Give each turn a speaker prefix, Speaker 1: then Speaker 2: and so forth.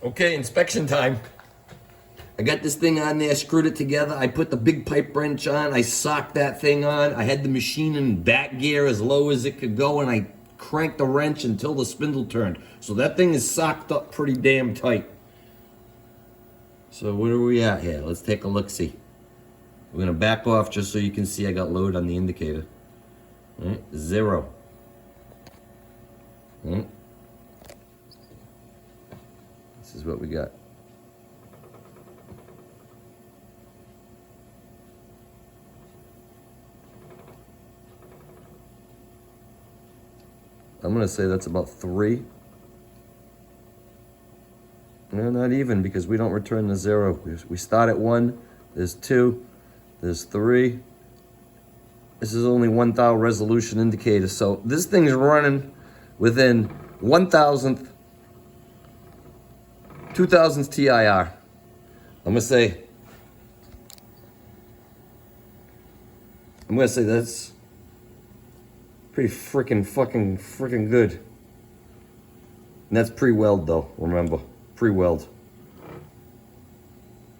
Speaker 1: Okay, inspection time. I got this thing on there, screwed it together. I put the big pipe wrench on. I socked that thing on. I had the machine in back gear as low as it could go, and I cranked the wrench until the spindle turned. So that thing is socked up pretty damn tight. So what are we at here? Let's take a look-see. We're gonna back off just so you can see I got load on the indicator. All right, 0. All right. This is what we got. I'm gonna say that's about 3. No, not even, because we don't return to 0. We start at 1, there's 2, there's 3. This is only 1,000 resolution indicator, so this thing's running within 1,000th, 2,000th TIR. I'm gonna say that's pretty freaking good. And that's pre-weld though, remember, pre-weld.